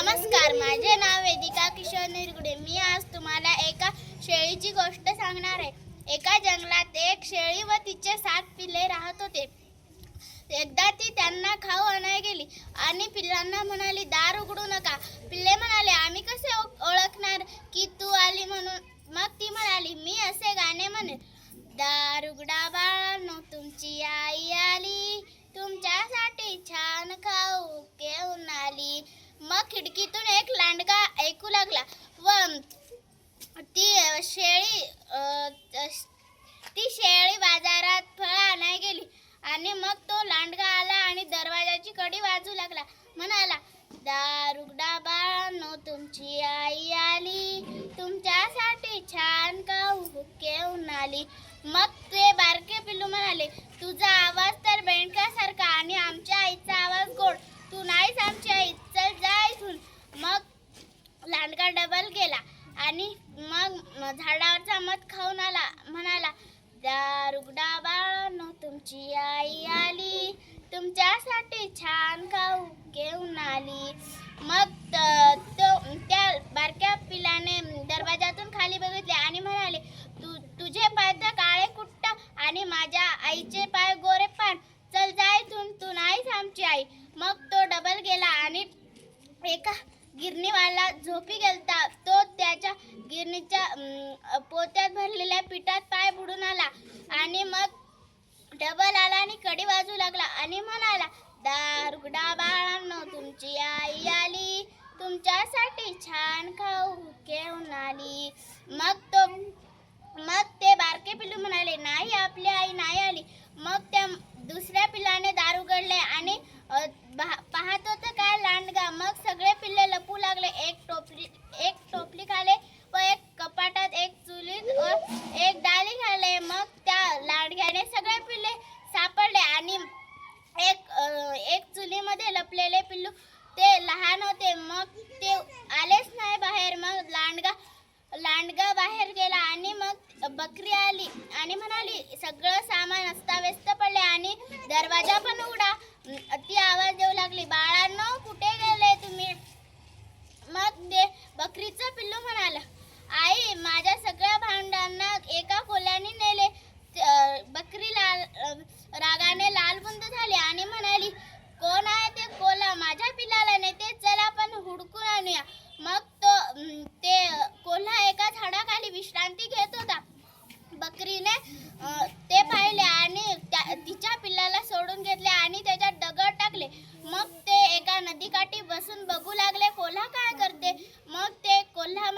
नमस्कार, माझे नाव वेदिका किशोर निरगुडे। मी आज तुम्हाला एका शेळीची गोष्ट सांगणार आहे। एका जंगलात एक शेळी व तिचे 7 पिल्ले राहत होते। एकदा ती त्यांना खाऊ आणायला गेली आणि पिल्लांना म्हणाली, दार उघडू नका। पिल्ले म्हणाले, आम्ही कसे ओळखणार की तू आली म्हणून? मग ती म्हणाली, मी असे गाणे म्हणेन, दार उघडा बाळांनो, तुमची आई आली, तुमच्यासाठी छान खाऊ घेऊन आली। मग खिडकीतून एक लांडगा ऐकू लागला व ती शेळी बाजारात फळं आणायला गेली आणि मग तो लांडगा आला आणि दरवाजाची कडी वाजू लागला, म्हणाला, दार उघडा बाळांनो, तुमची आई आली, तुमच्यासाठी छान खाऊ घेऊन आली। मग ते बारके पिल्लू म्हणाले, तुझा आवाज तर बेंडकासारखा आणि आमच्या आईचा आवाज गोड, तू नाहीच आमची आई, चल जा इथून। मग लांडगा डबल गेला आणि मग झाडावरचा मध खाऊन आला, म्हणाला, दार उघडा बाळांनो, तुमची आई आली, तुमच्यासाठी छान खाऊ घेऊन आली। मग त्या बारक्या पिलाने दरवाजातून खाली बघितले आणि म्हणाले, तुझे पाय तर काळे कुट्ट आणि माझ्या आईचे पाय गोरे पान, चल जा इथून, तू नाहीच आमची आई। मग तो डबल गेला आणि एका गिरणीवाला झोपी गेलता। तो त्याच्या गिरणीच्या पोत्यात भरलेल्या पिठात पाय बुडून आला आणि मग डबल आला आणि कडी वाजू लागला आणि म्हणाला, दार उघडा बाळांनो, तुमची आई आली, तुमच्यासाठी छान खाऊ घेऊन आली। मग ते बारके पिल्लू म्हणाले, नाही, आपली आई नाही आली। मग त्या दुसऱ्या पिल्लाने दार उघडले आणि पाहत होतं काय लांडगा। मग सगळे पिल्ले लपू लागले, एक टोपली खाले व एक कपाटात, एक चुलीत व एक डाली खाले। मग त्या लांडग्याने सगळे पिल्ले सापडले आणि एक चुलीमध्ये लपलेले पिल्लू ते लहान होते, मग ते आलेच नाही बाहेर। मग लांडगा बाहेर गेला आणि मग बकरी आली आणि म्हणाली, सगळं सामान अस्ताव्यस्त पडले आणि दरवाजा पण उघडा। ती आवाज देऊ लागली, बाळांनो, कुठे गेले तुम्ही? मग ते बकरीचं पिल्लू म्हणाला, आई, माझ्या सगळ्या भांड्यांना एका कोल्ह्याने नेले। बकरी रागाने लालबुंद झाली आणि म्हणाली, कोण आहे ते कोल्हा? माझ्या पिल्लाला नेते, चल आपण हुडकून आणूया। मग ते कोल्हा एका झाडाखाली विश्रांती घेत होता। बकरीने ते पाहिले आणि तिच्या पिल्लाला सोडून घेतले आणि त्याच्यात दगड टाकले। मग ते एका नदीकाठी बसून बघू लागले, कोल्हा काय करते? मग ते कोल्हा